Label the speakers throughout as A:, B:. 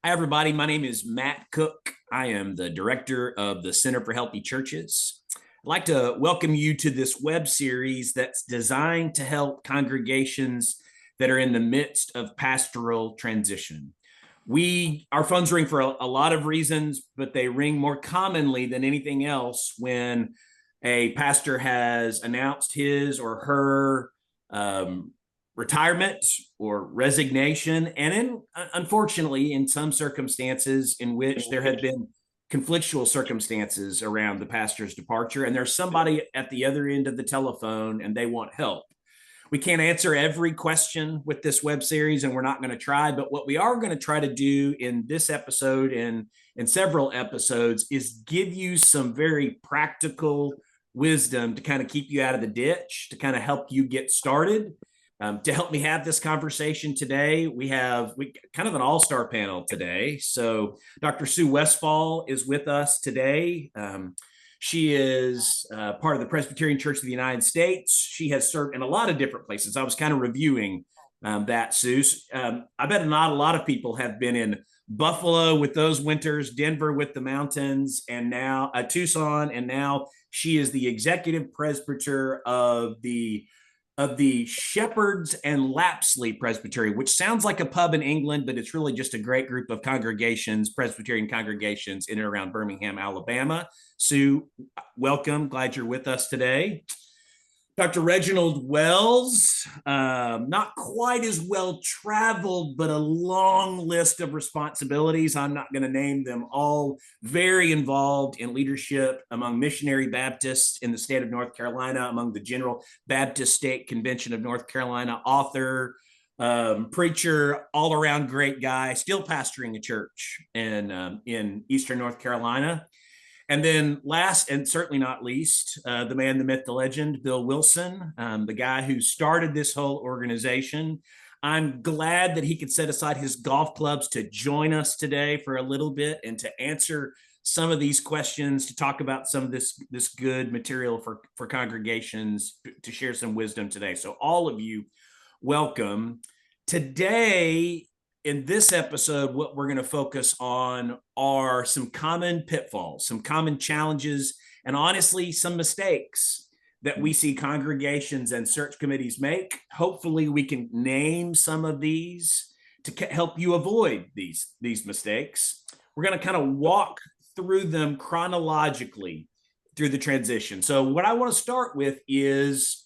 A: Hi, everybody. My name is Matt Cook. I am the director of the Center for Healthy Churches. I'd like to welcome you to this web series that's designed to help congregations that are in the midst of pastoral transition. Our phones ring for a lot of reasons, but they ring more commonly than anything else when a pastor has announced his or her retirement or resignation, and unfortunately, in some circumstances in which there have been conflictual circumstances around the pastor's departure, and there's somebody at the other end of the telephone and they want help. We can't answer every question with this web series, and we're not going to try, but what we are going to try to do in this episode and in several episodes is give you some very practical wisdom to kind of keep you out of the ditch, to kind of help you get started. To help me have this conversation today, we kind of an all-star panel today. So Dr. Sue Westfall is with us today. She is part of the Presbyterian Church of the United States. She has served in a lot of different places. I was kind of reviewing that, Sue. I bet not a lot of people have been in Buffalo with those winters, Denver with the mountains, and now Tucson, and now she is the executive presbyter of the Shepherds and Lapsley Presbytery, which sounds like a pub in England, but it's really just a great group of congregations, Presbyterian congregations in and around Birmingham, Alabama. Sue, welcome. Glad you're with us today. Dr. Reginald Wells, not quite as well traveled, but a long list of responsibilities. I'm not going to name them all. Very involved in leadership among missionary Baptists in the state of North Carolina, among the General Baptist State Convention of North Carolina, author, preacher, all around great guy, still pastoring a church in Eastern North Carolina. And then last and certainly not least, the man, the myth, the legend, Bill Wilson, the guy who started this whole organization. I'm glad that he could set aside his golf clubs to join us today for a little bit and to answer some of these questions, to talk about some of this good material for congregations, to share some wisdom today. So all of you, welcome. Today, in this episode, what we're going to focus on are some common pitfalls, some common challenges, and honestly, some mistakes that we see congregations and search committees make. Hopefully, we can name some of these to help you avoid these mistakes. We're going to kind of walk through them chronologically through the transition. So what I want to start with is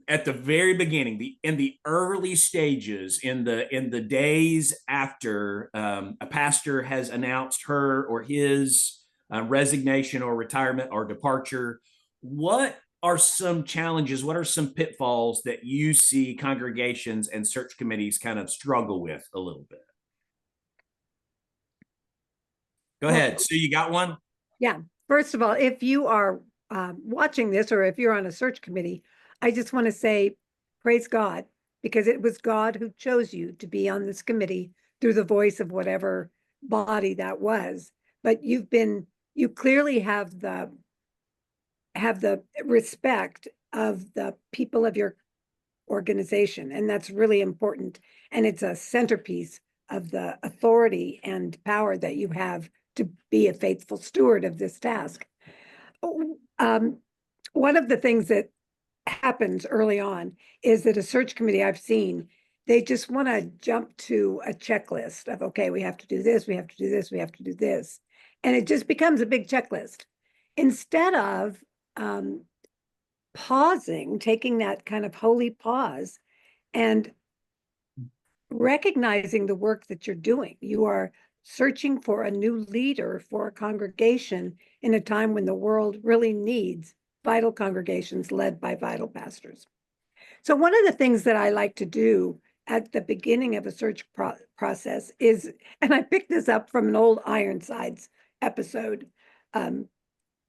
A: at the very beginning, in the early stages, in the days after a pastor has announced her or his resignation or retirement or departure, what are some challenges? What are some pitfalls that you see congregations and search committees kind of struggle with a little bit? Go ahead. Sue, you got one?
B: Yeah. First of all, if you are watching this or if you're on a search committee, I just want to say, praise God, because it was God who chose you to be on this committee through the voice of whatever body that was. But you clearly have the respect of the people of your organization, and that's really important. And it's a centerpiece of the authority and power that you have to be a faithful steward of this task. One of the things that happens early on is that a search committee I've seen, they just want to jump to a checklist of, okay, we have to do this, we have to do this, we have to do this. And it just becomes a big checklist. Instead of pausing, taking that kind of holy pause and recognizing the work that you're doing. You are searching for a new leader for a congregation in a time when the world really needs vital congregations led by vital pastors. So one of the things that I like to do at the beginning of a search process is, and I picked this up from an old Ironsides episode.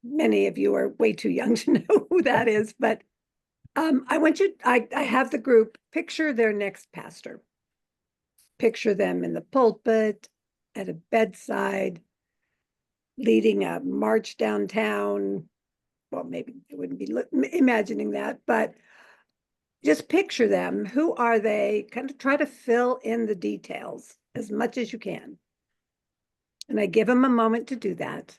B: Many of you are way too young to know who that is, but I have the group picture their next pastor. Picture them in the pulpit, at a bedside, leading a march downtown. Well, maybe it wouldn't be imagining that, but just picture them. Who are they? Kind of try to fill in the details as much as you can. And I give them a moment to do that.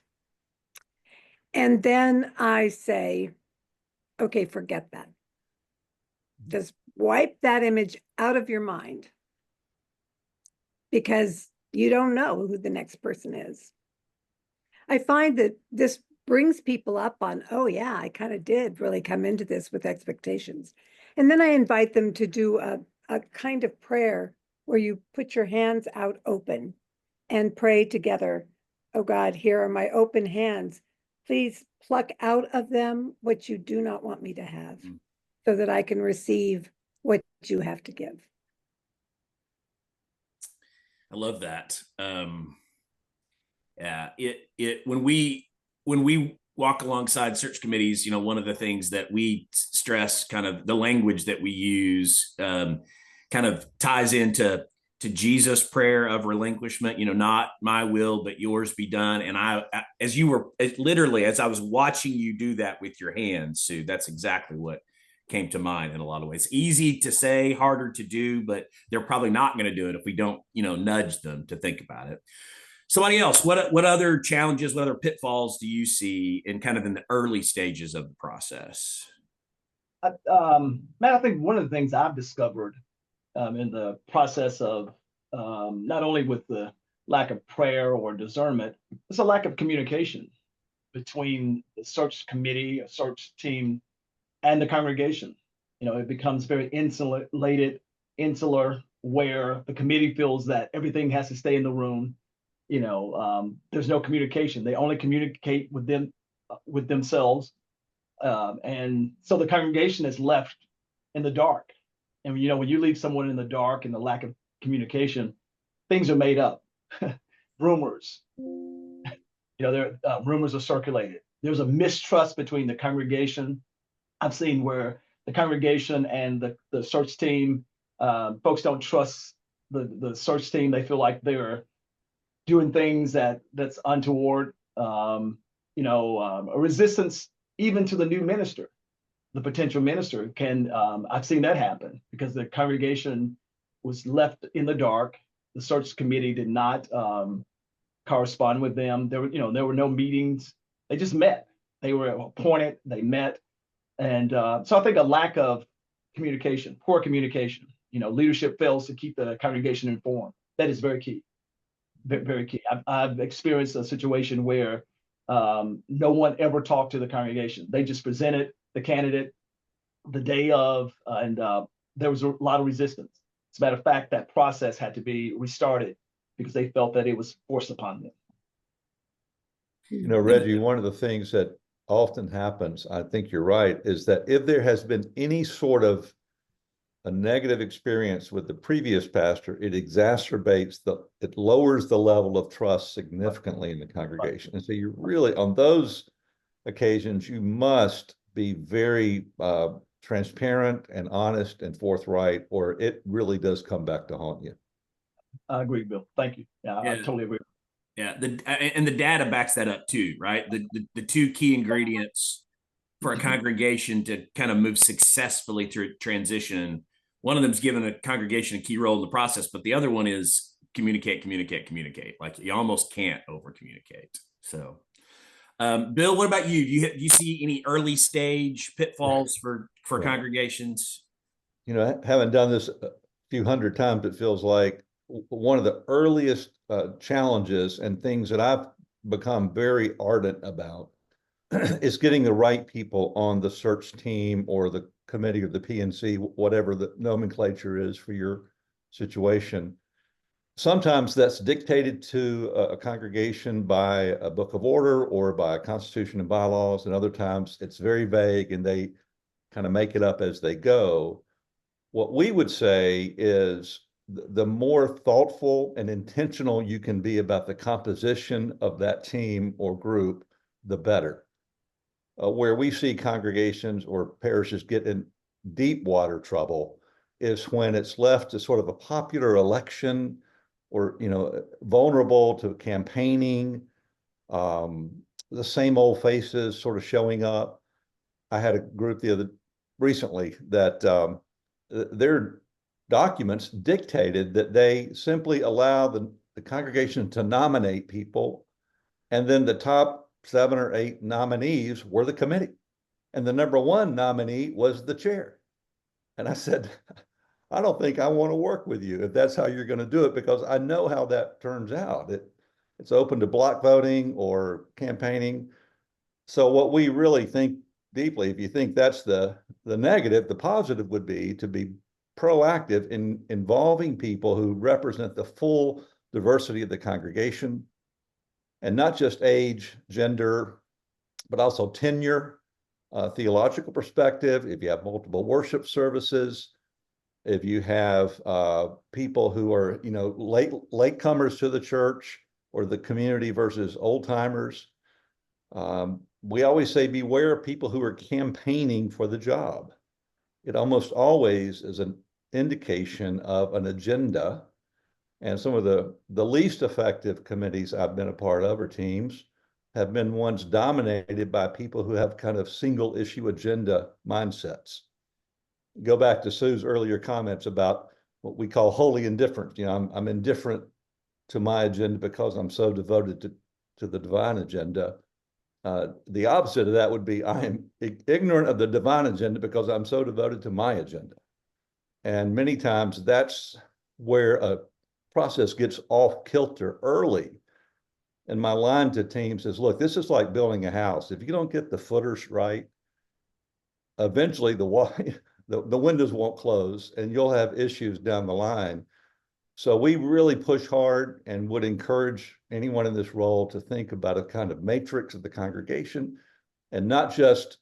B: And then I say, okay, forget that. Just wipe that image out of your mind, because you don't know who the next person is. I find that this brings people up on, oh yeah, I kind of did really come into this with expectations. And then I invite them to do a kind of prayer where you put your hands out open and pray together. Oh God, here are my open hands. Please pluck out of them what you do not want me to have, so that I can receive what you have to give.
A: I love that. Yeah, when we walk alongside search committees, one of the things that we stress, kind of the language that we use, kind of ties into Jesus' prayer of relinquishment. Not my will, but yours be done. And as I was watching you do that with your hands, Sue, that's exactly what came to mind in a lot of ways. Easy to say, harder to do, but they're probably not going to do it if we don't, nudge them to think about it. Somebody else, what other challenges, what other pitfalls do you see in the early stages of the process?
C: Matt, I think one of the things I've discovered in the process of not only with the lack of prayer or discernment, it's a lack of communication between the search committee, a search team, and the congregation. It becomes very insular, where the committee feels that everything has to stay in the room. There's no communication. They only communicate with themselves. And so the congregation is left in the dark. And when you leave someone in the dark and the lack of communication, things are made up. Rumors, rumors are circulated. There's a mistrust between the congregation. I've seen where the congregation and the search team, folks don't trust the search team. They feel like they're doing things that's untoward. A resistance even to the new minister, the potential minister can. I've seen that happen because the congregation was left in the dark. The search committee did not correspond with them. There were no meetings. They just met. They were appointed. They met. And so I think a lack of communication, poor communication, leadership fails to keep the congregation informed. That is very key, very key. I've experienced a situation where no one ever talked to the congregation. They just presented the candidate the day of, and there was a lot of resistance. As a matter of fact, that process had to be restarted because they felt that it was forced upon them.
D: Reggie, one of the things that often happens, I think you're right, is that if there has been any sort of a negative experience with the previous pastor, it lowers the level of trust significantly in the congregation. And so you really, on those occasions, you must be very transparent and honest and forthright, or it really does come back to haunt you.
C: I agree, Bill. Thank you. Yeah. I totally agree.
A: Yeah, and the data backs that up too, right? The two key ingredients for a congregation to kind of move successfully through transition. One of them's giving a congregation a key role in the process, but the other one is communicate. Like you almost can't over communicate. So, Bill, what about you? Do you see any early stage pitfalls for congregations?
D: Having done this a few hundred times, it feels like one of the earliest challenges and things that I've become very ardent about is getting the right people on the search team or the committee or the PNC, whatever the nomenclature is for your situation. Sometimes that's dictated to a congregation by a book of order or by a constitution and bylaws, and other times it's very vague and they kind of make it up as they go. What we would say is the more thoughtful and intentional you can be about the composition of that team or group, the better. Where we see congregations or parishes get in deep water trouble is when it's left to sort of a popular election or, vulnerable to campaigning, the same old faces sort of showing up. I had a group recently that their documents dictated that they simply allow the the congregation to nominate people. And then the top 7 or 8 nominees were the committee. And the number 1 nominee was the chair. And I said, I don't think I want to work with you if that's how you're going to do it, because I know how that turns out. It's open to block voting or campaigning. So what we really think deeply, if you think that's the negative, the positive would be to be proactive in involving people who represent the full diversity of the congregation, and not just age, gender, but also tenure, theological perspective. If you have multiple worship services, if you have people who are, latecomers to the church or the community versus old timers. We always say beware of people who are campaigning for the job. It almost always is an indication of an agenda. And some of the least effective committees I've been a part of, or teams, have been ones dominated by people who have kind of single issue agenda mindsets. Go back to Sue's earlier comments about what we call holy indifference. I'm indifferent to my agenda because I'm so devoted to the divine agenda. The opposite of that would be I am ignorant of the divine agenda because I'm so devoted to my agenda. And many times that's where a process gets off kilter early. And my line to teams is, look, this is like building a house. If you don't get the footers right, eventually the windows won't close and you'll have issues down the line. So we really push hard and would encourage anyone in this role to think about a kind of matrix of the congregation, and not just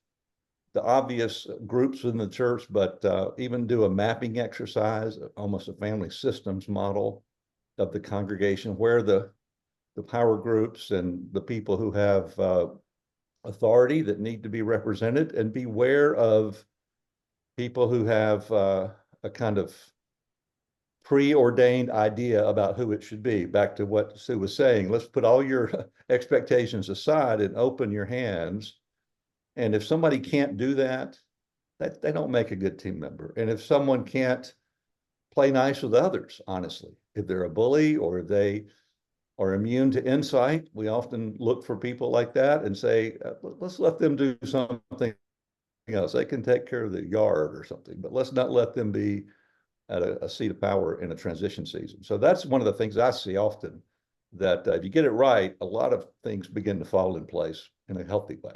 D: the obvious groups in the church, but even do a mapping exercise, almost a family systems model of the congregation, where the power groups and the people who have authority that need to be represented, and beware of people who have a kind of preordained idea about who it should be. Back to what Sue was saying, let's put all your expectations aside and open your hands. And if somebody can't do that, they don't make a good team member. And if someone can't play nice with others, honestly, if they're a bully or if they are immune to insight, we often look for people like that and say, let's let them do something else. They can take care of the yard or something, but let's not let them be at a seat of power in a transition season. So that's one of the things I see often, that if you get it right, a lot of things begin to fall in place in a healthy way.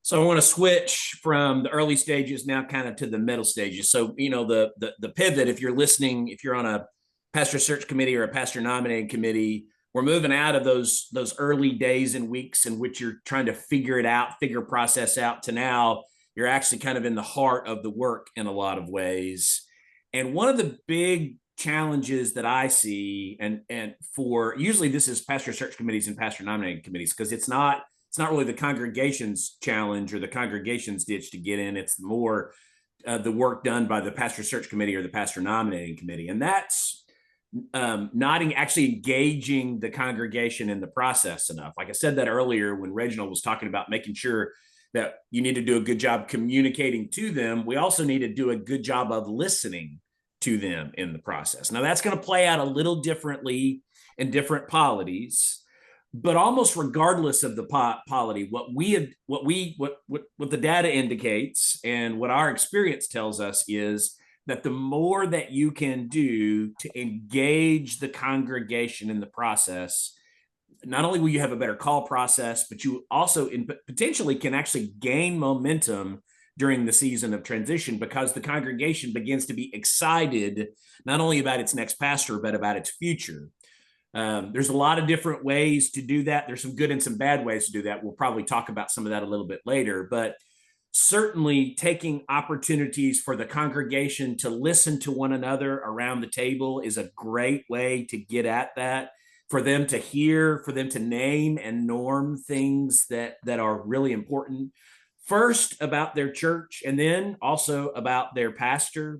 A: So I want to switch from the early stages now kind of to the middle stages. So, the pivot, if you're listening, if you're on a pastor search committee or a pastor nominating committee, we're moving out of those early days and weeks in which you're trying to figure process out, to now you're actually kind of in the heart of the work in a lot of ways. And one of the big challenges that I see, and for usually this is pastor search committees and pastor nominating committees, because it's not really the congregation's challenge or the congregation's ditch to get in. It's more the work done by the pastor search committee or the pastor nominating committee. And that's not actually engaging the congregation in the process enough. Like I said that earlier when Reginald was talking about making sure that you need to do a good job communicating to them. We also need to do a good job of listening to them in the process. Now that's going to play out a little differently in different polities, but almost regardless of the polity, what the data indicates and what our experience tells us is that the more that you can do to engage the congregation in the process, not only will you have a better call process, but you also potentially can actually gain momentum during the season of transition, because the congregation begins to be excited not only about its next pastor, but about its future. There's a lot of different ways to do that. There's some good and some bad ways to do that. We'll probably talk about some of that a little bit later, but certainly taking opportunities for the congregation to listen to one another around the table is a great way to get at that, for them to hear, for them to name and norm things that are really important, first about their church and then also about their pastor.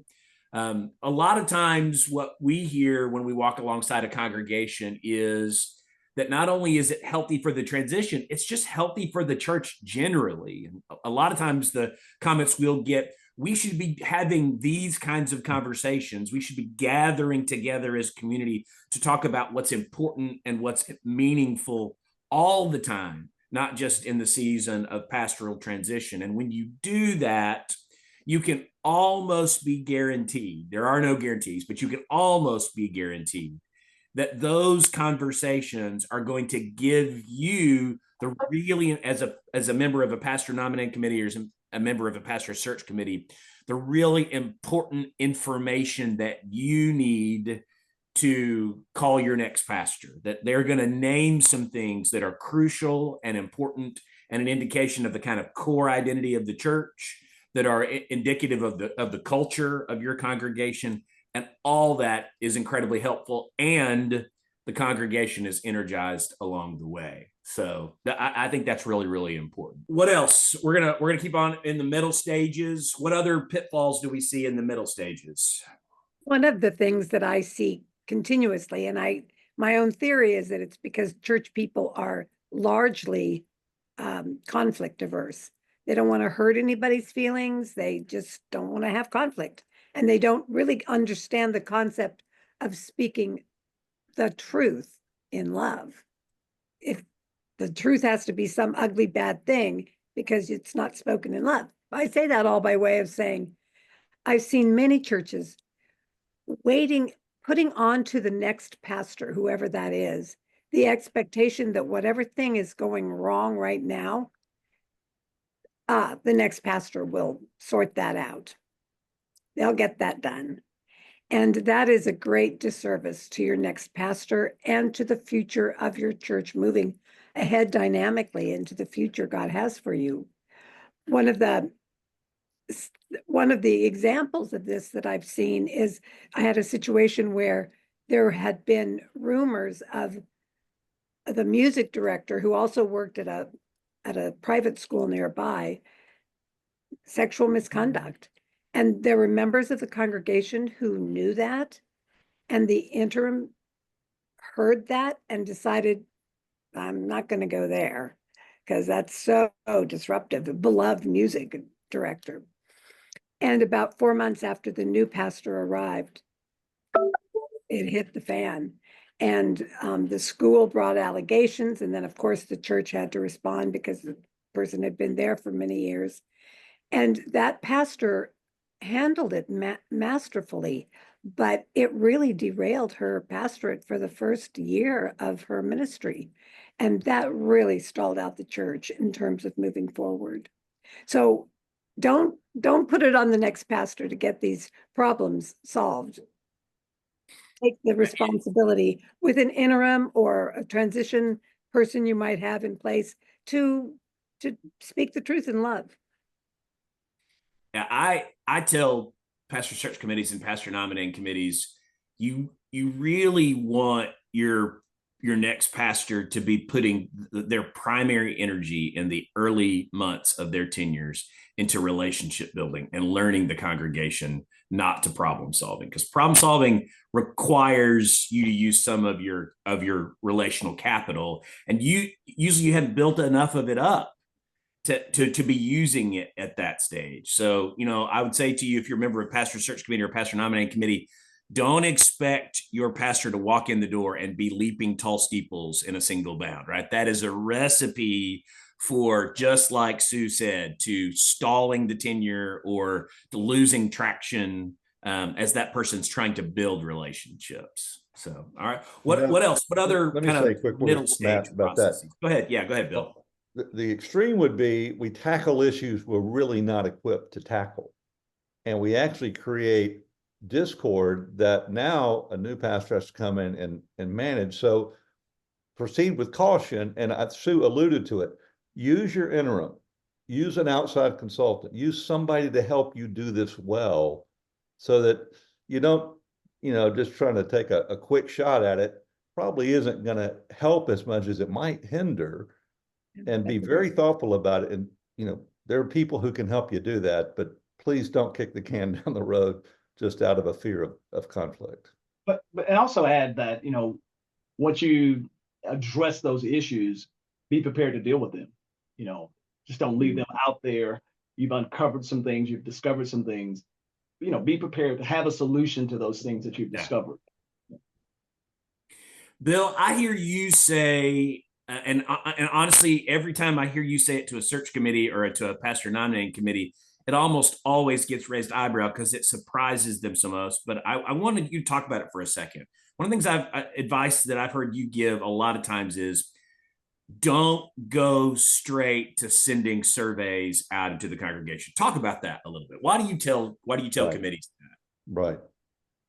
A: A lot of times what we hear when we walk alongside a congregation is that not only is it healthy for the transition, it's just healthy for the church generally. And a lot of times the comments we'll get, we should be having these kinds of conversations. We should be gathering together as community to talk about what's important and what's meaningful all the time, not just in the season of pastoral transition. And when you do that, you can almost be guaranteed, there are no guarantees, but you can almost be guaranteed that those conversations are going to give you the really, as a member of a pastor nominating committee or as a member of a pastor search committee, the really important information that you need to call your next pastor, that they're going to name some things that are crucial and important and an indication of the kind of core identity of the church, that are indicative of the culture of your congregation. And all that is incredibly helpful. And the congregation is energized along the way. So I think that's really, really important. What else? We're gonna keep on in the middle stages. What other pitfalls do we see in the middle stages?
B: One of the things that I see continuously, and my own theory is that it's because church people are largely conflict averse. They don't want to hurt anybody's feelings. They just don't want to have conflict. And they don't really understand the concept of speaking the truth in love. If the truth has to be some ugly, bad thing because it's not spoken in love. I say that all by way of saying, I've seen many churches putting on to the next pastor, whoever that is, the expectation that whatever thing is going wrong right now, the next pastor will sort that out. They'll get that done. And that is a great disservice to your next pastor and to the future of your church moving ahead dynamically into the future God has for you. One of the examples of this that I've seen is I had a situation where there had been rumors of the music director, who also worked at a private school nearby, sexual misconduct. And there were members of the congregation who knew that, and the interim heard that and decided, I'm not going to go there because that's so disruptive, a beloved music director. And about 4 months after the new pastor arrived, it hit the fan. And the school brought allegations. And then, of course, the church had to respond because the person had been there for many years. And that pastor handled it masterfully, but it really derailed her pastorate for the first year of her ministry. And that really stalled out the church in terms of moving forward. So don't put it on the next pastor to get these problems solved. Take the responsibility with an interim or a transition person you might have in place to speak the truth in love.
A: Yeah, I tell pastor search committees and pastor nominating committees, you really want your next pastor to be putting their primary energy in the early months of their tenures into relationship building and learning the congregation, not to problem solving, because problem solving requires you to use some of your relational capital, and you hadn't built enough of it up to be using it at that stage. So, I would say to you, if you're a member of pastor search committee or pastor nominating committee, don't expect your pastor to walk in the door and be leaping tall steeples in a single bound, right? That is a recipe for, just like Sue said, to stalling the tenure or to losing traction as that person's trying to build relationships. So, all right. What else? What other kind of middle stage processes? Go ahead. Yeah, go ahead, Bill.
D: The extreme would be we tackle issues we're really not equipped to tackle. And we actually create discord that now a new pastor has to come in and manage. So proceed with caution. And Sue alluded to it. Use your interim. Use an outside consultant. Use somebody to help you do this well so that you don't, just trying to take a quick shot at it probably isn't going to help as much as it might hinder. And be very thoughtful about it. And, there are people who can help you do that, but please don't kick the can down the road just out of a fear of conflict.
C: But also add that, once you address those issues, be prepared to deal with them. Just don't leave them out there you've uncovered some things, you've discovered some things. Be prepared to have a solution to those things that you've discovered.
A: Bill, I hear you say, and honestly, every time I hear you say it to a search committee or to a pastor nominating committee, it almost always gets raised eyebrow because it surprises them so much. But I wanted you to talk about it for a second. One of the things advice that I've heard you give a lot of times is don't go straight to sending surveys out into the congregation. Talk about that a little bit. Why do you tell
D: Right.
A: committees that?
D: Right.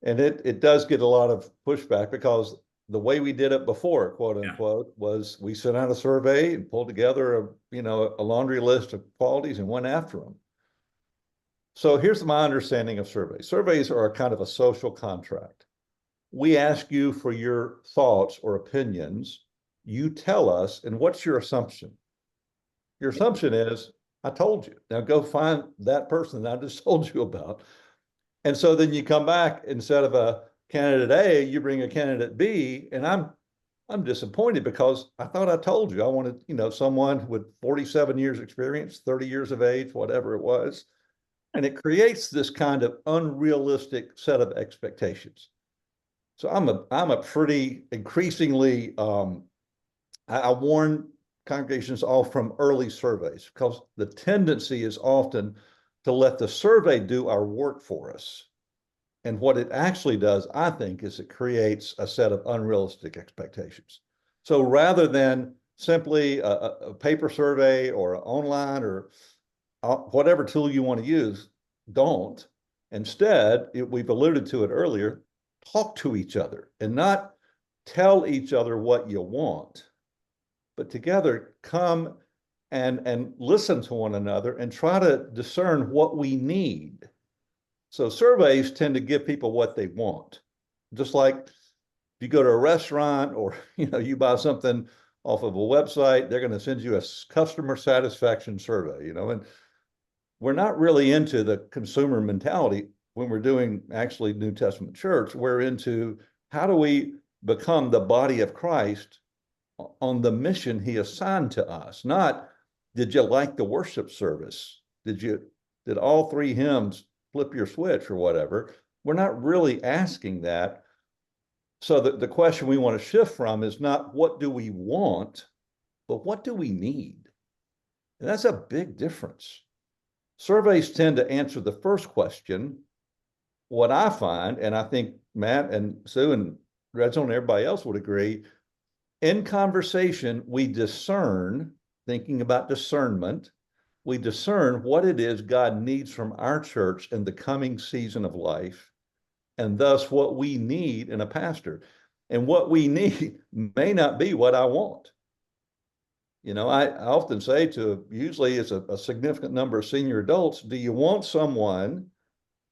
D: And it does get a lot of pushback because the way we did it before, quote unquote, was we sent out a survey and pulled together a laundry list of qualities and went after them. So here's my understanding of surveys. Surveys are a kind of a social contract. We ask you for your thoughts or opinions. You tell us, and what's your assumption? Your assumption is, I told you. Now go find that person that I just told you about. And so then you come back, instead of a candidate A, you bring a candidate B, and I'm disappointed because I thought I told you I wanted, someone with 47 years experience, 30 years of age, whatever it was. And it creates this kind of unrealistic set of expectations. So I'm a pretty increasingly, I warn congregations off from early surveys because the tendency is often to let the survey do our work for us. And what it actually does, I think, is it creates a set of unrealistic expectations. So rather than simply a paper survey or online or whatever tool you want to use, don't. Instead, we've alluded to it earlier, talk to each other and not tell each other what you want, but together come and listen to one another and try to discern what we need. So surveys tend to give people what they want. Just like if you go to a restaurant or you buy something off of a website, they're going to send you a customer satisfaction survey, and we're not really into the consumer mentality when we're doing actually New Testament church. We're into how do we become the body of Christ on the mission he assigned to us, not did you like the worship service? Did all 3 hymns flip your switch or whatever? We're not really asking that. So the question we want to shift from is not what do we want, but what do we need? And that's a big difference. Surveys tend to answer the first question. What I find, and I think Matt and Sue and Reginald and everybody else would agree, in conversation, we discern, thinking about discernment, we discern what it is God needs from our church in the coming season of life, and thus what we need in a pastor. And what we need may not be what I want. I often say usually it's a significant number of senior adults, do you want someone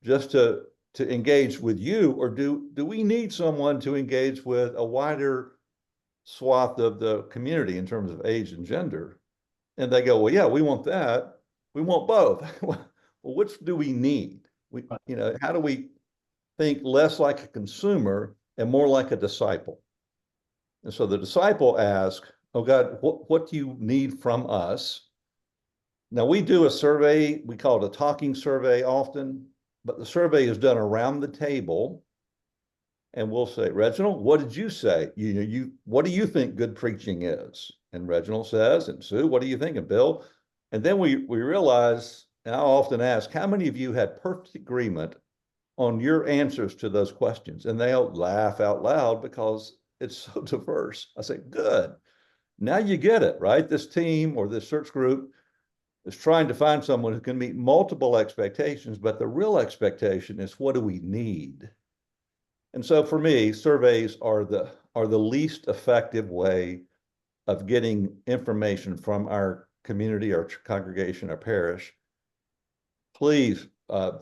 D: just to engage with you, or do we need someone to engage with a wider swath of the community in terms of age and gender? And they go, well, yeah, we want that. We want both. Well, which do we need? How do we think less like a consumer and more like a disciple? And so the disciple asks, oh God, what do you need from us? Now we do a survey, we call it a talking survey often, but the survey is done around the table. And we'll say, Reginald, what did you say? What do you think good preaching is? And Reginald says, and Sue, what do you think? And Bill? And then we realize, and I often ask, how many of you had perfect agreement on your answers to those questions? And they'll laugh out loud because it's so diverse. I say, good. Now you get it, right? This team or this search group is trying to find someone who can meet multiple expectations, but the real expectation is what do we need? And so for me, surveys are the least effective way of getting information from our community, our congregation, our parish. Please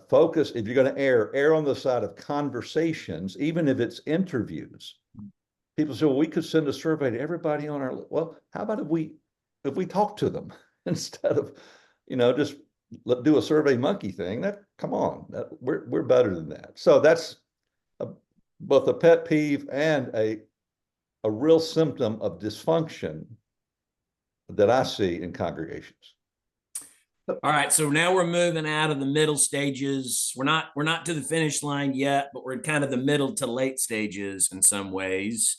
D: focus, if you're going to err on the side of conversations, even if it's interviews. People say, well, we could send a survey to everybody on our, well, how about if we talk to them instead of, just do a survey monkey thing? Come on, we're better than that. So that's both a pet peeve and a real symptom of dysfunction that I see in congregations.
A: All right, so now we're moving out of the middle stages. We're not to the finish line yet, but we're in kind of the middle to late stages in some ways.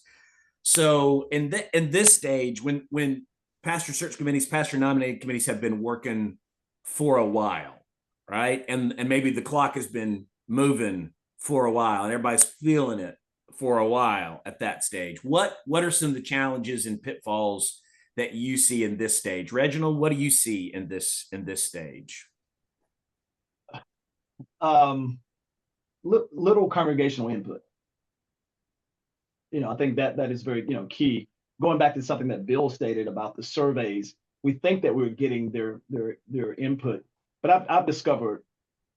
A: So in this stage, when pastor search committees, pastor nominating committees have been working for a while, right? And maybe the clock has been moving for a while and everybody's feeling it for a while at that stage. What are some of the challenges and pitfalls that you see in this stage? Reginald, what do you see in this stage?
C: Little congregational input. I think that is very, key. Going back to something that Bill stated about the surveys, we think that we're getting their input, but I've discovered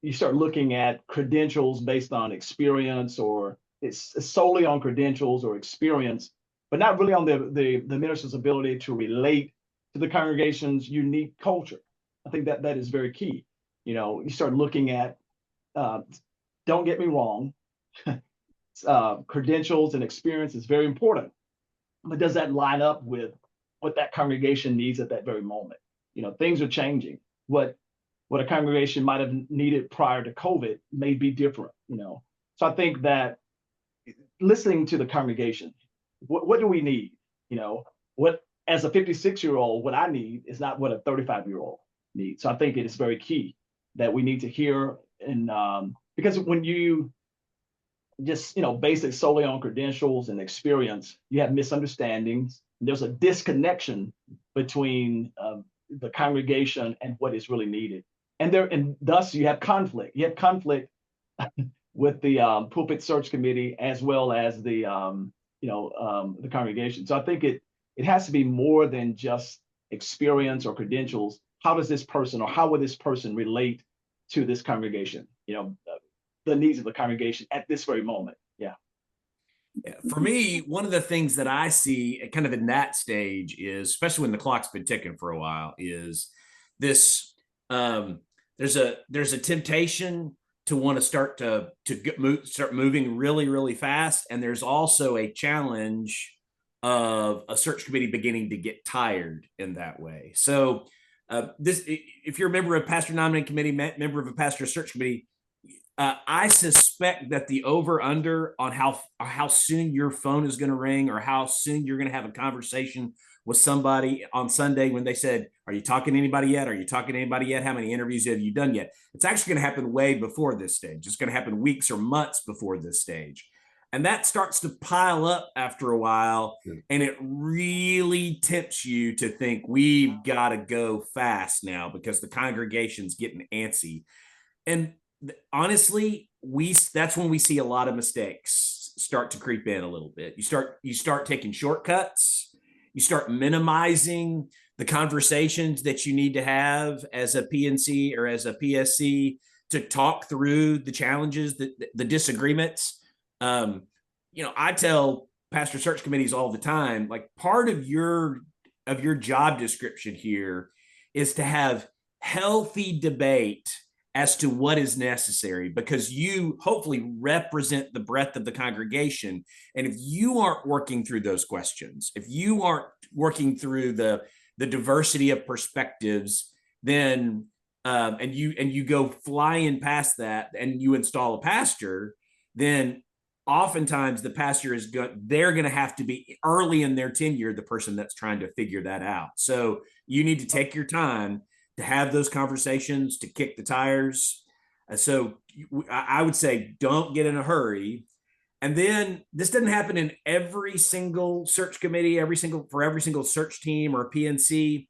C: you start looking at credentials based on experience, or it's solely on credentials or experience, but not really on the minister's ability to relate to the congregation's unique culture. I think that is very key. You start looking at, don't get me wrong, credentials and experience is very important, but does that line up with what that congregation needs at that very moment? Things are changing. What a congregation might have needed prior to COVID may be different. So I think that listening to the congregation, what do we need? What, as a 56-year-old, what I need is not what a 35-year-old needs. So I think it is very key that we need to hear, and because when you just base it solely on credentials and experience, you have misunderstandings. There's a disconnection between the congregation and what is really needed, and thus you have conflict. You have conflict with the pulpit search committee as well as the congregation. So I think it has to be more than just experience or credentials. How does this person, or how would this person relate to this congregation? The needs of the congregation at this very moment. Yeah.
A: For me, one of the things that I see kind of in that stage is, especially when the clock's been ticking for a while, is this, there's a temptation to want to start start moving really, really fast. And there's also a challenge of a search committee beginning to get tired in that way. So if you're a member of a pastor nominating committee, member of a pastor search committee, I suspect that the over under on how soon your phone is going to ring, or how soon you're going to have a conversation with somebody on Sunday when they said, "Are you talking to anybody yet? Are you talking to anybody yet? How many interviews have you done yet?" It's actually going to happen way before this stage. It's going to happen weeks or months before this stage. And that starts to pile up after a while, and it really tempts you to think, we've got to go fast now because the congregation's getting antsy. And honestly, that's when we see a lot of mistakes start to creep in a little bit. You start taking shortcuts. You start minimizing the conversations that you need to have as a PNC or as a PSC to talk through the challenges, the disagreements. I tell pastor search committees all the time, like, part of your job description here is to have healthy debate as to what is necessary, because you hopefully represent the breadth of the congregation. And if you aren't working through those questions, if you aren't working through the diversity of perspectives, then and you go flying past that and you install a pastor, then oftentimes the pastor they're going to have to be early in their tenure, the person that's trying to figure that out. So you need to take your time to have those conversations, to kick the tires. So I would say, don't get in a hurry. And then this doesn't happen in every single search committee, for every single search team or PNC.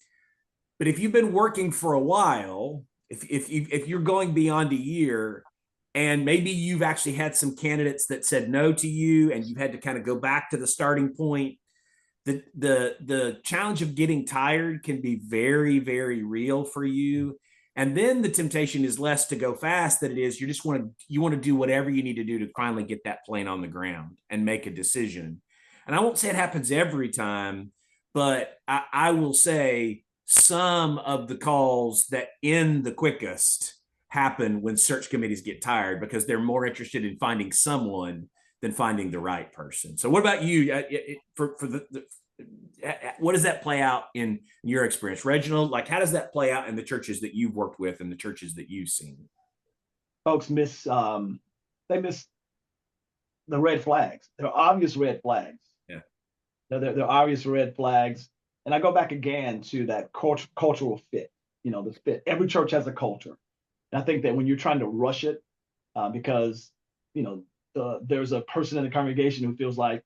A: But if you've been working for a while, if you're going beyond a year, and maybe you've actually had some candidates that said no to you, and you've had to kind of go back to the starting point, the challenge of getting tired can be very, very real for you. And then the temptation is less to go fast than it is you want to do whatever you need to do to finally get that plane on the ground and make a decision. And I won't say it happens every time, but I will say some of the calls that end the quickest happen when search committees get tired, because they're more interested in finding someone than finding the right person. So what about you? what does that play out in your experience, Reginald? Like, how does that play out in the churches that you've worked with and the churches that you've seen?
C: Folks miss they miss the red flags. There are obvious red flags.
A: Yeah.
C: There are obvious red flags. And I go back again to that cultural fit, the fit. Every church has a culture. And I think that when you're trying to rush it, because, there's a person in the congregation who feels like,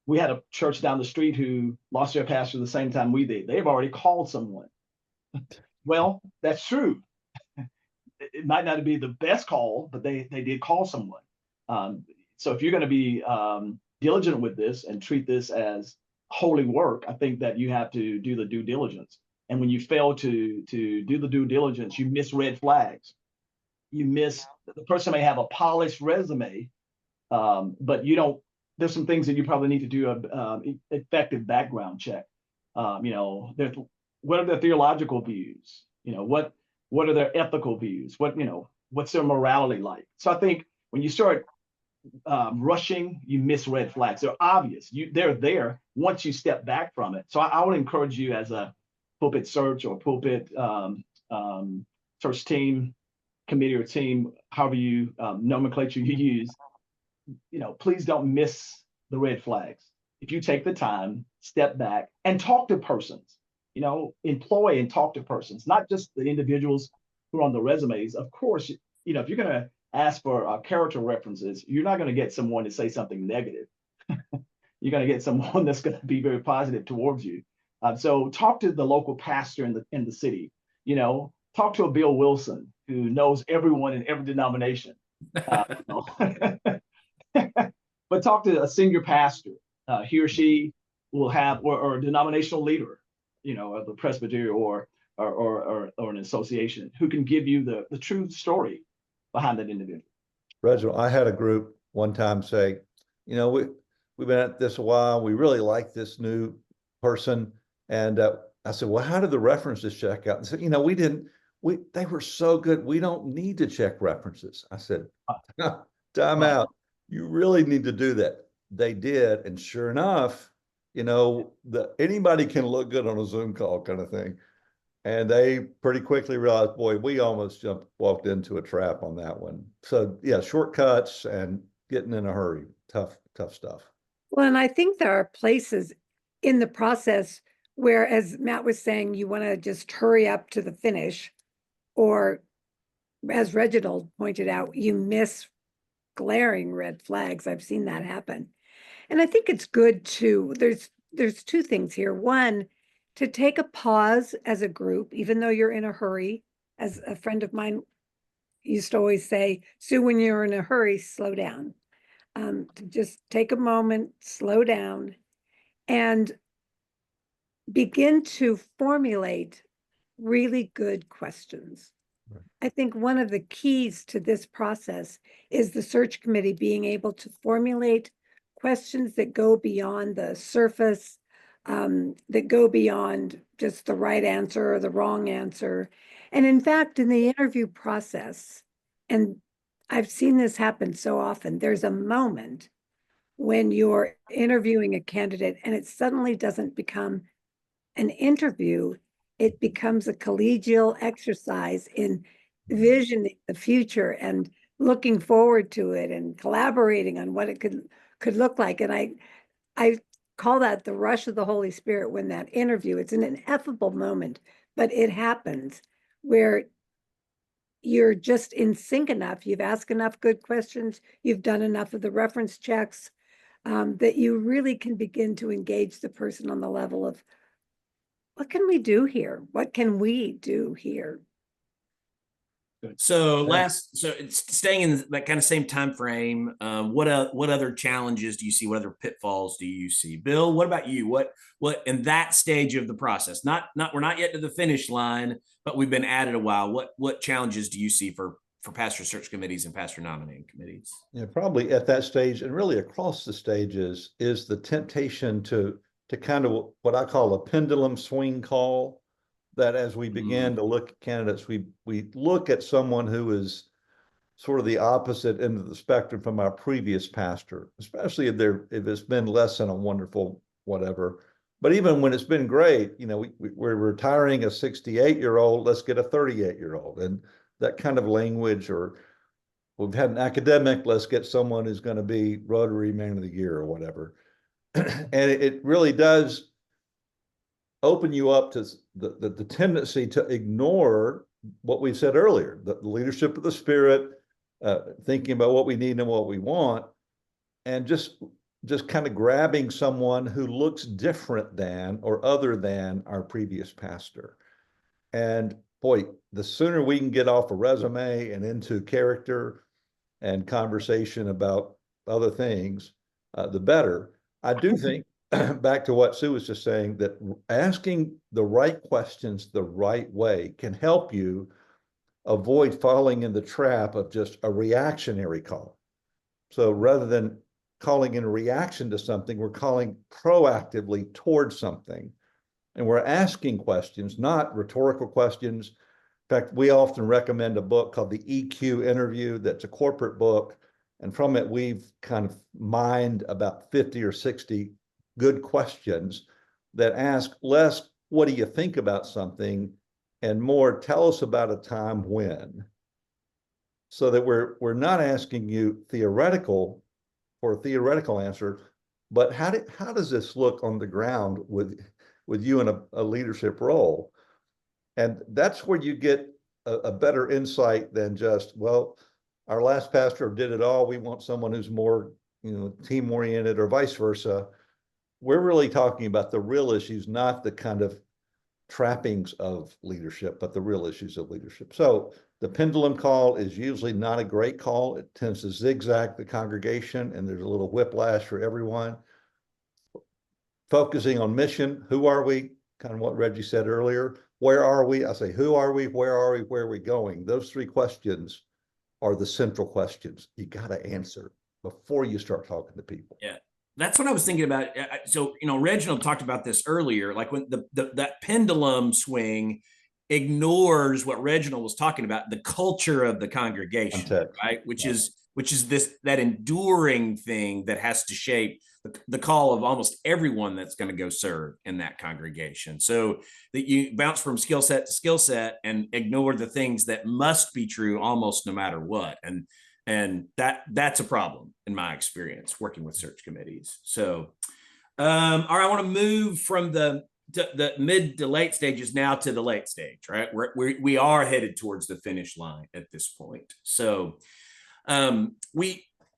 C: we had a church down the street who lost their pastor the same time we did. They've already called someone. Well, that's true. It might not be the best call, but they did call someone. So if you're going to be diligent with this and treat this as holy work, I think that you have to do the due diligence. And when you fail to do the due diligence, you miss red flags. You miss, the person may have a polished resume, but you don't. There's some things that you probably need to do an effective background check. What are their theological views? What are their ethical views? What's their morality like? So I think when you start rushing, you miss red flags. They're obvious. They're there once you step back from it. So I would encourage you as a pulpit search or pulpit search team, committee or team, however you nomenclature you use, please don't miss the red flags. If you take the time, step back and talk to persons, employ and talk to persons, not just the individuals who are on the resumes. Of course, if you're going to ask for character references, you're not going to get someone to say something negative. You're going to get someone that's going to be very positive towards you. So talk to the local pastor in the city. Talk to a Bill Wilson who knows everyone in every denomination. But talk to a senior pastor. He or she will have, or a denominational leader, of the presbytery or an association who can give you the true story behind that individual.
D: Reginald, I had a group one time say, we've been at this a while. We really like this new person. And I said, well, how did the references check out? And said, they were so good. We don't need to check references. I said, time out. You really need to do that. They did. And sure enough, anybody can look good on a Zoom call kind of thing. And they pretty quickly realized, boy, we almost walked into a trap on that one. So yeah, shortcuts and getting in a hurry, tough stuff.
B: Well, and I think there are places in the process where, as Matt was saying, you want to just hurry up to the finish, or as Reginald pointed out, you miss glaring red flags. I've seen that happen. And I think it's good there's two things here. One, to take a pause as a group, even though you're in a hurry. As a friend of mine used to always say, Sue, when you're in a hurry, slow down. To just take a moment, slow down, and begin to formulate really good questions. Right. I think one of the keys to this process is the search committee being able to formulate questions that go beyond the surface, that go beyond just the right answer or the wrong answer. And in fact, in the interview process, and I've seen this happen so often, there's a moment when you're interviewing a candidate and it suddenly doesn't become an interview, it becomes a collegial exercise in visioning the future and looking forward to it and collaborating on what it could look like. And I call that the rush of the Holy Spirit when that interview, it's an ineffable moment, but it happens where you're just in sync enough, you've asked enough good questions, you've done enough of the reference checks, that you really can begin to engage the person on the level of, what can we do here? What can we do here?
A: So it's staying in that kind of same time frame. What other challenges do you see? What other pitfalls do you see? Bill, what about you? What in that stage of the process? We're not yet to the finish line, but we've been at it a while. What challenges do you see for pastor search committees and pastor nominating committees?
D: Yeah, probably at that stage and really across the stages is the temptation to kind of what I call a pendulum swing call. That as we began to look at candidates, we look at someone who is sort of the opposite end of the spectrum from our previous pastor, especially if it's been less than a wonderful whatever. But even when it's been great, you know, we're retiring a 68-year-old, let's get a 38-year-old, and that kind of language. Or we've had an academic, let's get someone who's going to be Rotary Man of the Year or whatever. And it really does open you up to the tendency to ignore what we said earlier, the leadership of the Spirit, thinking about what we need and what we want, and just kind of grabbing someone who looks different than or other than our previous pastor. And boy, the sooner we can get off a resume and into character and conversation about other things, the better. I do think, back to what Sue was just saying, that asking the right questions the right way can help you avoid falling in the trap of just a reactionary call. So rather than calling in reaction to something, we're calling proactively towards something. And we're asking questions, not rhetorical questions. In fact, we often recommend a book called The EQ Interview. That's a corporate book. And from it, we've kind of mined about 50 or 60 good questions that ask less, what do you think about something? And more, tell us about a time when. So that we're not asking you theoretical for a theoretical answer, but how does this look on the ground with you in a leadership role? And that's where you get a better insight than just, well, our last pastor did it all, we want someone who's more, team oriented, or vice versa. We're really talking about the real issues, not the kind of trappings of leadership, but the real issues of leadership. So the pendulum call is usually not a great call. It tends to zigzag the congregation, and there's a little whiplash for everyone. Focusing on mission, who are we? Kind of what Reggie said earlier. Where are we? I say, who are we? Where are we? Where are we going? Those three questions are the central questions you got to answer before you start talking to people.
A: Yeah. That's what I was thinking about. So, Reginald talked about this earlier, like when that pendulum swing ignores what Reginald was talking about, the culture of the congregation, right? Which is that enduring thing that has to shape the call of almost everyone that's going to go serve in that congregation. So that you bounce from skill set to skill set and ignore the things that must be true almost no matter what. And that's a problem in my experience working with search committees. So, all right, I want to move from the mid to late stages now to the late stage, right? We are headed towards the finish line at this point. So,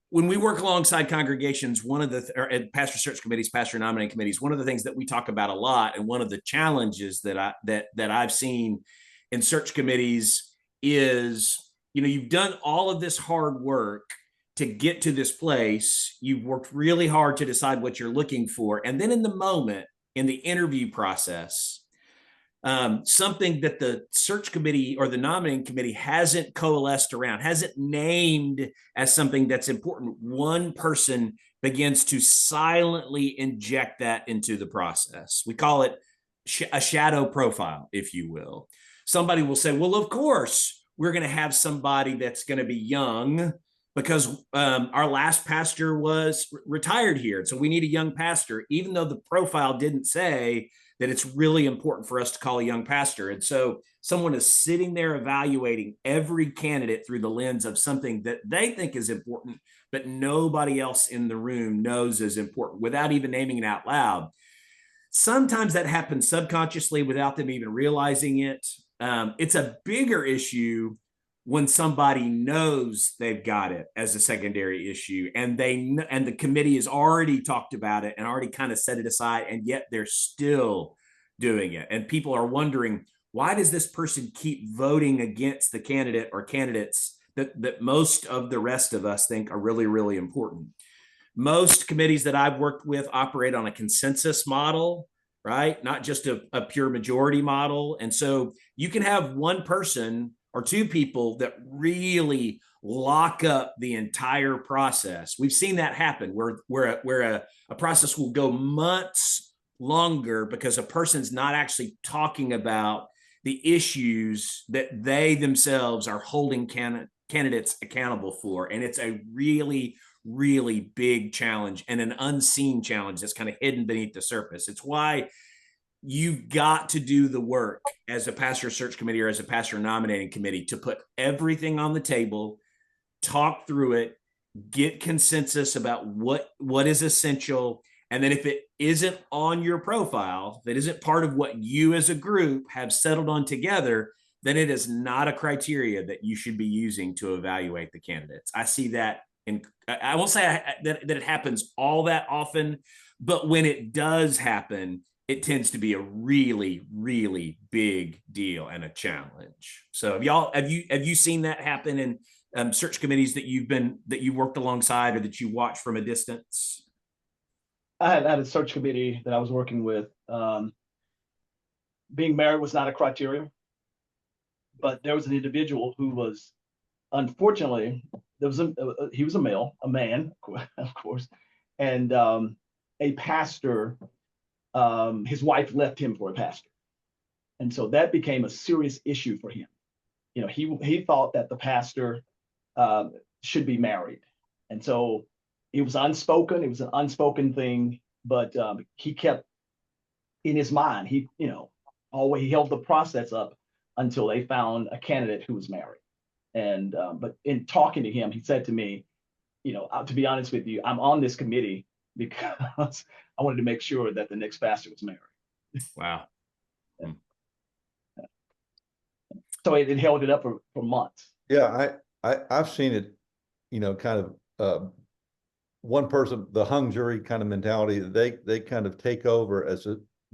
A: when we work alongside congregations, one of the pastor search committees, pastor nominating committees, one of the things that we talk about a lot, and one of the challenges that I've seen in search committees is, you've done all of this hard work to get to this place. You've worked really hard to decide what you're looking for. And then in the moment, in the interview process, something that the search committee or the nominating committee hasn't coalesced around, hasn't named as something that's important, one person begins to silently inject that into the process. We call it a shadow profile, if you will. Somebody will say, well, of course, we're going to have somebody that's going to be young because our last pastor was retired here. So we need a young pastor, even though the profile didn't say that it's really important for us to call a young pastor. And so someone is sitting there evaluating every candidate through the lens of something that they think is important, but nobody else in the room knows is important without even naming it out loud. Sometimes that happens subconsciously without them even realizing it. It's a bigger issue when somebody knows they've got it as a secondary issue, and the committee has already talked about it and already kind of set it aside, and yet they're still doing it. And people are wondering, why does this person keep voting against the candidate or candidates that most of the rest of us think are really, really important? Most committees that I've worked with operate on a consensus model, right? Not just a pure majority model. And so you can have one person or two people that really lock up the entire process. We've seen that happen where a process will go months longer because a person's not actually talking about the issues that they themselves are holding candidates accountable for. And it's a really, really big challenge and an unseen challenge that's kind of hidden beneath the surface. It's why you've got to do the work as a pastor search committee or as a pastor nominating committee to put everything on the table, talk through it, get consensus about what is essential. And then if it isn't on your profile, that isn't part of what you as a group have settled on together, then it is not a criteria that you should be using to evaluate the candidates. I see that, and I won't say that it happens all that often, but when it does happen, it tends to be a really, really big deal and a challenge. So have you seen that happen in search committees that you've worked alongside or that you watch from a distance?
C: I had a search committee that I was working with. Being married was not a criteria, but there was an individual who was, unfortunately, he was a man, of course, and a pastor. His wife left him for a pastor, and so that became a serious issue for him. You know, he thought that the pastor should be married, and so it was unspoken. It was an unspoken thing, but he kept in his mind. He held the process up until they found a candidate who was married. And but in talking to him, he said to me, to be honest with you, I'm on this committee because I wanted to make sure that the next pastor was married.
A: Wow.
C: Yeah. So it held it up for months.
D: Yeah, I've seen it, kind of one person, the hung jury kind of mentality, they kind of take over as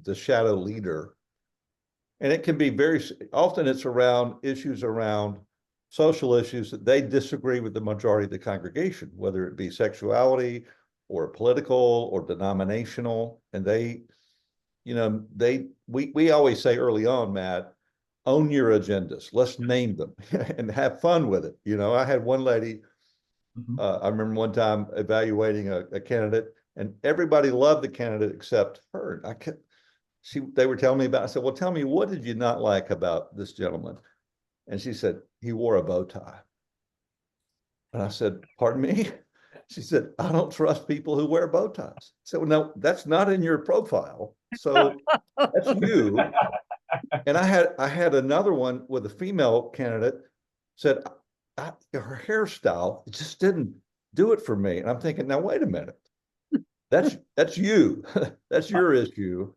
D: the shadow leader. And it can be often it's around issues around social issues that they disagree with the majority of the congregation, whether it be sexuality or political or denominational. And we always say early on, Matt, own your agendas. Let's name them and have fun with it. I had one lady, I remember one time evaluating a candidate, and everybody loved the candidate except her. They were telling me about it. I said, well, tell me, what did you not like about this gentleman? And she said, he wore a bow tie. And I said, pardon me? She said, I don't trust people who wear bow ties. I said, well, no, that's not in your profile. So that's you. And I had another one with a female candidate said, her hairstyle just didn't do it for me. And I'm thinking, now, wait a minute. That's you. That's your issue.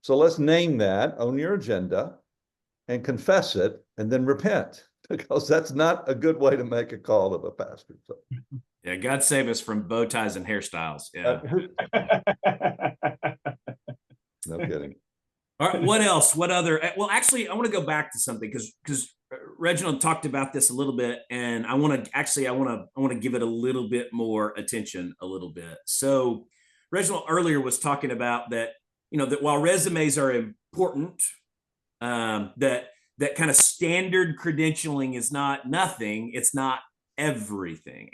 D: So let's name that on your agenda and confess it and then repent, because that's not a good way to make a call of a pastor. So.
A: Yeah, God save us from bow ties and hairstyles. Yeah.
D: No kidding.
A: All right. What else? What other? Well, actually, I want to go back to something because Reginald talked about this a little bit, and I want to give it a little bit more attention a little bit. So Reginald earlier was talking about that, that while resumes are important, that kind of standard credentialing is not nothing. It's not everything.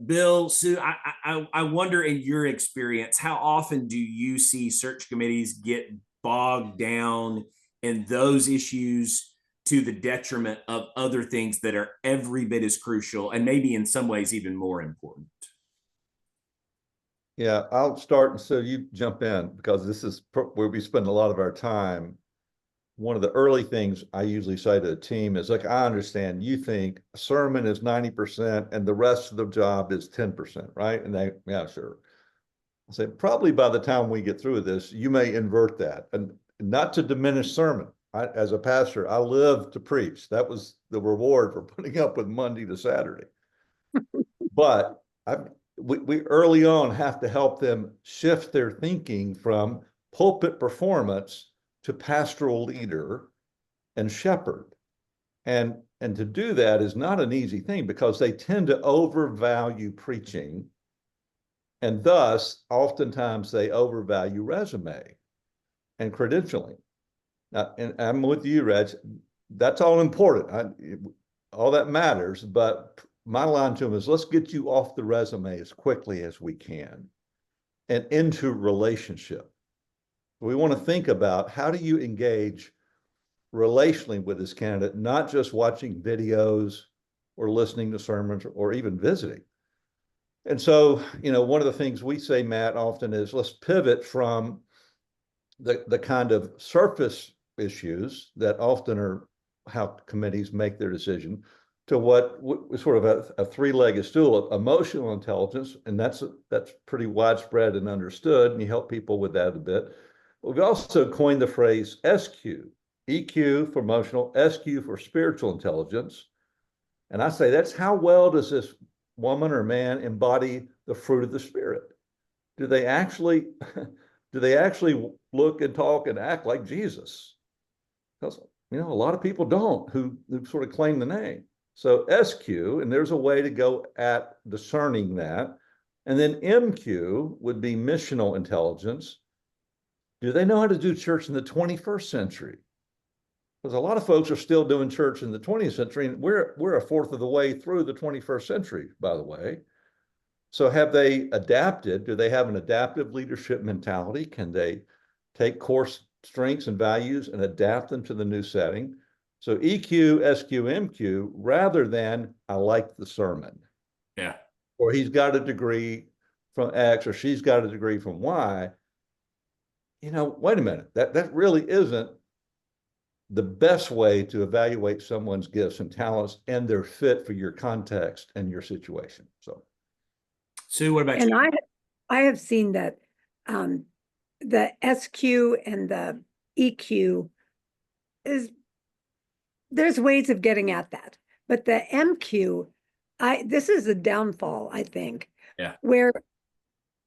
A: Bill, Sue, I wonder, in your experience, how often do you see search committees get bogged down in those issues to the detriment of other things that are every bit as crucial and maybe in some ways even more important?
D: Yeah, I'll start, and so you jump in, because this is where we spend a lot of our time. One of the early things I usually say to a team is, like, I understand you think a sermon is 90% and the rest of the job is 10%, right? And they, yeah, sure. I say, probably by the time we get through this, you may invert that. And not to diminish sermon. As a pastor, I live to preach. That was the reward for putting up with Monday to Saturday. But we early on have to help them shift their thinking from pulpit performance to pastoral leader and shepherd. And to do that is not an easy thing, because they tend to overvalue preaching. And thus, oftentimes they overvalue resume and credentialing. Now, and I'm with you, Reg. That's all important. All that matters. But my line to them is, let's get you off the resume as quickly as we can and into relationship. We want to think about, how do you engage relationally with this candidate, not just watching videos or listening to sermons or even visiting. And so, one of the things we say, Matt, often is let's pivot from the kind of surface issues that often are how committees make their decision to what sort of a three-legged stool of emotional intelligence, and that's pretty widespread and understood, and you help people with that a bit. We've also coined the phrase SQ, EQ for emotional, SQ for spiritual intelligence. And I say, that's how well does this woman or man embody the fruit of the Spirit? Do they actually look and talk and act like Jesus? Because a lot of people don't who sort of claim the name. So SQ, and there's a way to go at discerning that. And then MQ would be missional intelligence. Do they know how to do church in the 21st century? Because a lot of folks are still doing church in the 20th century, and we're a fourth of the way through the 21st century, by the way. So have they adapted? Do they have an adaptive leadership mentality? Can they take core strengths and values and adapt them to the new setting? So EQ, SQ, MQ, rather than I like the sermon.
A: Yeah.
D: Or he's got a degree from X or she's got a degree from Y. Wait a minute. That really isn't the best way to evaluate someone's gifts and talents and their fit for your context and your situation. So,
A: Sue, what about
B: And
A: you?
B: I have seen that the SQ and the EQ there's ways of getting at that, but the MQ, this is a downfall, I think.
A: Yeah.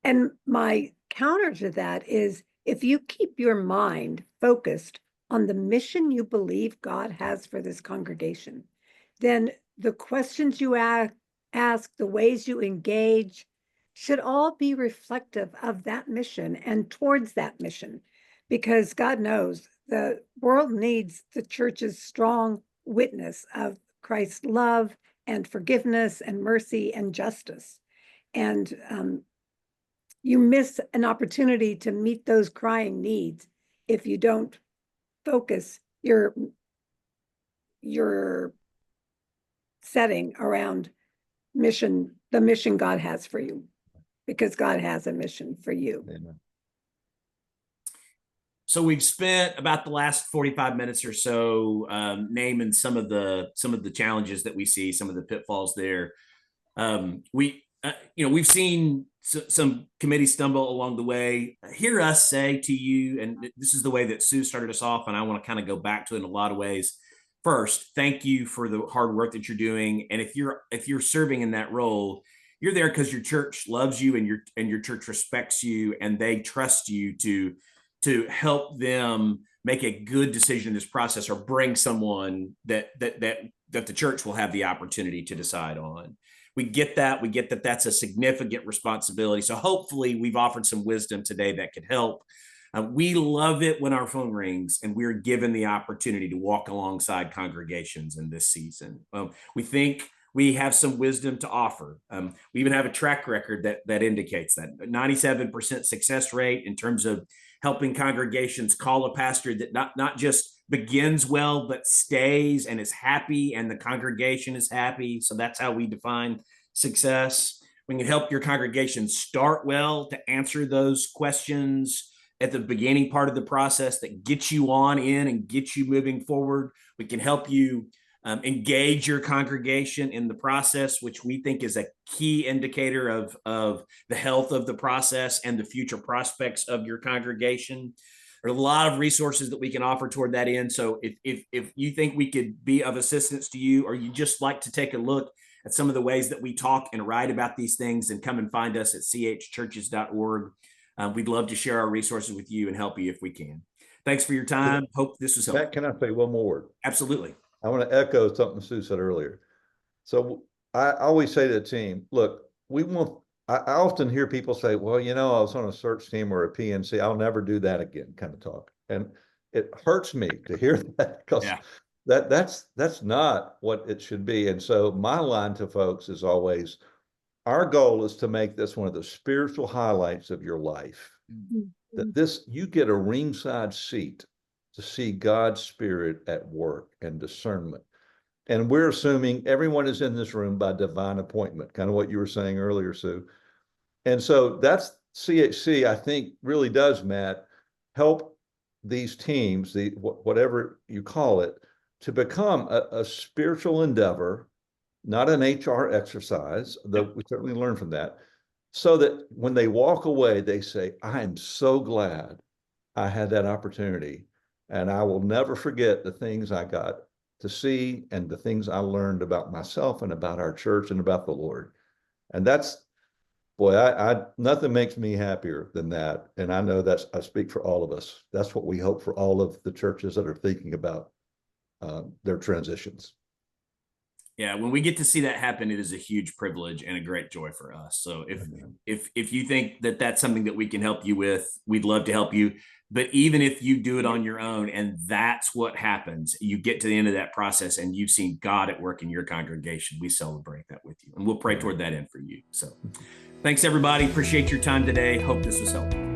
B: And my counter to that is if you keep your mind focused on the mission you believe God has for this congregation, then the questions you ask, the ways you engage should all be reflective of that mission and towards that mission, because God knows the world needs the church's strong witness of Christ's love and forgiveness and mercy and justice. And you miss an opportunity to meet those crying needs if you don't focus your setting around the mission God has for you, because God has a mission for you.
D: amen.
A: So we've spent about the last 45 minutes or so naming some of the challenges that we see, some of the pitfalls there. We've seen some committees stumble along the way. Hear us say to you, and this is the way that Sue started us off, and I want to kind of go back to it in a lot of ways. First, thank you for the hard work that you're doing, and if you're serving in that role, you're there because your church loves you and your church respects you, and they trust you to help them make a good decision in this process, or bring someone that the church will have the opportunity to decide on. We get that. We get that that's a significant responsibility. So hopefully we've offered some wisdom today that could help. We love it when our phone rings and we're given the opportunity to walk alongside congregations in this season. We think we have some wisdom to offer. We even have a track record that indicates that 97% success rate in terms of helping congregations call a pastor that not just begins well, but stays and is happy, and the congregation is happy. So that's how we define success. We can help your congregation start well to answer those questions at the beginning part of the process that gets you on in and get you moving forward. We can help you engage your congregation in the process, which we think is a key indicator of the health of the process and the future prospects of your congregation. There are a lot of resources that we can offer toward that end. So if you think we could be of assistance to you, or you just like to take a look at some of the ways that we talk and write about these things, then come and find us at chchurches.org. We'd love to share our resources with you and help you if we can. Thanks for your time. Hope this was helpful.
D: Matt, can I say one more word?
A: Absolutely.
D: I want to echo something Sue said earlier. So I always say to the team, look, I often hear people say, well, I was on a search team or a PNC. I'll never do that again, kind of talk. And it hurts me to hear that, because that's not what it should be. And so my line to folks is always, our goal is to make this one of the spiritual highlights of your life. Mm-hmm. That you get a ringside seat to see God's Spirit at work and discernment. And we're assuming everyone is in this room by divine appointment, kind of what you were saying earlier, Sue. And so that's CHC, I think, really does, Matt, help these teams, whatever you call it, to become a spiritual endeavor, not an HR exercise, though we certainly learn from that, so that when they walk away, they say, I am so glad I had that opportunity, and I will never forget the things I got to see and the things I learned about myself and about our church and about the Lord. And that's, boy, I nothing makes me happier than that. And I know I speak for all of us. That's what we hope for all of the churches that are thinking about their transitions.
A: Yeah, when we get to see that happen, it is a huge privilege and a great joy for us. So if you think that that's something that we can help you with, we'd love to help you. But even if you do it on your own and that's what happens, you get to the end of that process and you've seen God at work in your congregation, we celebrate that with you. And we'll pray toward that end for you. So thanks, everybody. Appreciate your time today. Hope this was helpful.